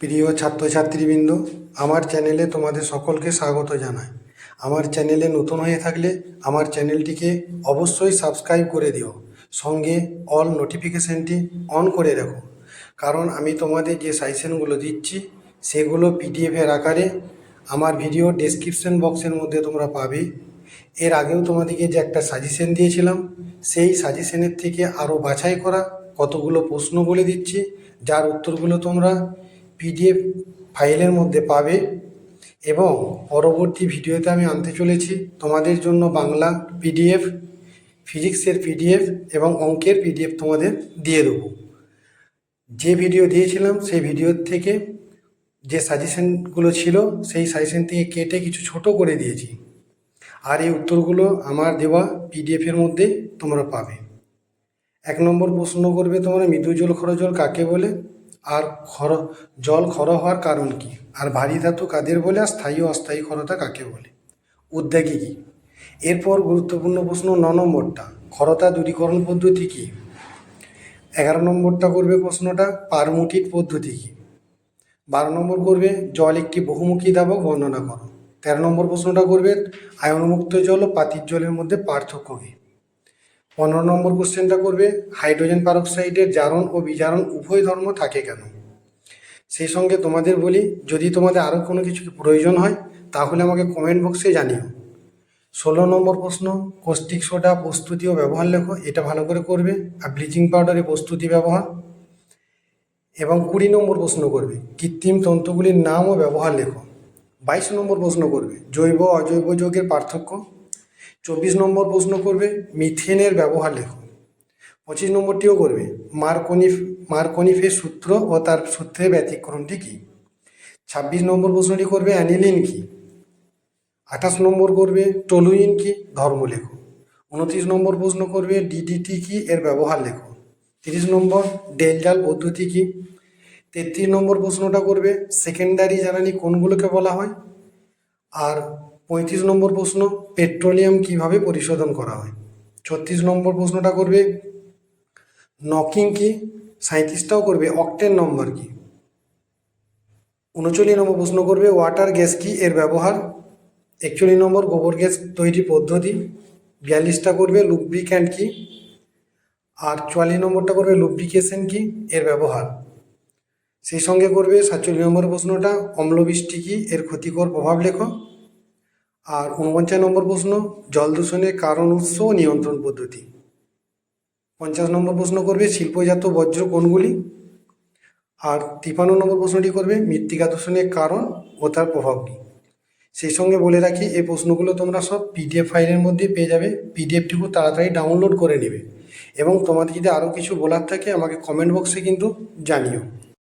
প্রিয় ছাত্রছাত্রীবৃন্দ, আমার চ্যানেলে তোমাদের সকলকে স্বাগত জানাই। আমার চ্যানেলে নতুন হয়ে থাকলে আমার চ্যানেলটিকে অবশ্যই সাবস্ক্রাইব করে দিও, সঙ্গে অল নোটিফিকেশানটি অন করে রাখো। কারণ আমি তোমাদের যে সাজেশনগুলো দিচ্ছি সেগুলো পিডিএফের আকারে আমার ভিডিও ডেসক্রিপশন বক্সের মধ্যে তোমরা পাবে। এর আগেও তোমাদেরকে যে একটা সাজেশন দিয়েছিলাম, সেই সাজেশনের থেকে আরও বাছাই করা কতগুলো প্রশ্ন বলে দিচ্ছি, যার উত্তরগুলো তোমরা পিডিএফ ফাইলের মধ্যে পাবে। এবং পরবর্তী ভিডিওতে আমি আনতে চলেছি তোমাদের জন্য বাংলা পিডিএফ, ফিজিক্সের পিডিএফ এবং অঙ্কের পিডিএফ তোমাদের দিয়ে দেবো। যে ভিডিও দিয়েছিলাম সেই ভিডিওর থেকে যে সাজেশনগুলো ছিল সেই সাজেশন থেকে কেটে কিছু ছোট করে দিয়েছি, আর এই উত্তরগুলো আমার দেওয়া পিডিএফের মধ্যে তোমরা পাবে। 1 নম্বর প্রশ্ন করবে তোমরা, মৃদু জল ক্ষার জল কাকে বলে, আর জল ক্ষর হওয়ার কারণ কি, আর ভারী ধাতু কাদের বলে, আর স্থায়ী ও অস্থায়ী ক্ষরতা কাকে বলে, উদ্যোগী কী। এরপর গুরুত্বপূর্ণ প্রশ্ন 9 নম্বরটা, ক্ষরতা দূরীকরণ পদ্ধতি কী। 11 নম্বরটা করবে প্রশ্নটা, পারমুটিট পদ্ধতি কী। 12 নম্বর করবে জল একটি বহুমুখী ধাবক বর্ণনা করো। 13 নম্বর প্রশ্নটা করবে আয়নমুক্ত জল ও পাতির জলের মধ্যে পার্থক্য কী। 15 নম্বর কোশ্চেনটা করবে হাইড্রোজেন পারক্সাইডের জারণ ও বিজারণ উভয় ধর্ম থাকে কেন। সেই সঙ্গে তোমাদের বলি, যদি তোমাদের আরও কোনো কিছু প্রয়োজন হয় তাহলে আমাকে কমেন্ট বক্সে জানিও। 16 নম্বর প্রশ্ন, কস্টিক সোডা প্রস্তুতি ও ব্যবহার লেখো, এটা ভালো করে করবে। আর ব্লিচিং পাউডারের প্রস্তুতি ব্যবহার। এবং 20 নম্বর প্রশ্ন করবে কৃত্রিম তন্তুগুলির নাম ও ব্যবহার লেখো। 22 নম্বর প্রশ্ন করবে জৈব অজৈব যৌগের পার্থক্য। 24 নম্বর প্রশ্ন করবে মিথেনের ব্যবহার লেখো। 25 নম্বরটিও করবে মার্কনিফের সূত্র ও তার সূত্রের ব্যতিক্রমটি কী। 26 নম্বর প্রশ্নটি করবে অ্যানিলিন কী। 28 নম্বর করবে টলুইন কী, ধর্ম লেখো। 29 নম্বর প্রশ্ন করবে ডিডিটি কী, এর ব্যবহার লেখো। 30 নম্বর ডেলজাল পদ্ধতি কী। 33 নম্বর প্রশ্নটা করবে সেকেন্ডারি জ্বালানি কোনগুলোকে বলা হয়। আর 35 নম্বর প্রশ্ন পেট্রোলিয়াম কিভাবে পরিশোধন করা হয়। 36 নম্বর প্রশ্নটা করবে নকিং কী। 37টাও করবে অক্টেন নম্বর কী। 39 নম্বর প্রশ্ন করবে ওয়াটার গ্যাস কী, এর ব্যবহার। 41 নম্বর গোবর গ্যাস তৈরির পদ্ধতি। 42টা করবে লুব্রিক্যান্ট কী। আর 44 নম্বরটা করবে লুব্রিকেশন কী, এর ব্যবহার। সেই সঙ্গে করবে 47 নম্বর প্রশ্নটা অম্লবৃষ্টি কী, এর ক্ষতিকর প্রভাব লেখো। আর 49 নম্বর প্রশ্ন জল দূষণের কারণ, উৎস ও নিয়ন্ত্রণ পদ্ধতি। 50 নম্বর প্রশ্ন করবে শিল্পজাত বর্জ্য কোনগুলি। আর 53 নম্বর প্রশ্নটি করবে মৃত্তিকা দূষণের কারণ ও তার প্রভাব কী। সেই সঙ্গে বলে রাখি, এই প্রশ্নগুলো তোমরা সব পিডিএফ ফাইলের মধ্যে পেয়ে যাবে। পিডিএফটি খুব তাড়াতাড়ি ডাউনলোড করে নেবে। এবং তোমাদের যদি আরও কিছু বলার থাকে আমাকে কমেন্ট বক্সে কিন্তু জানিও।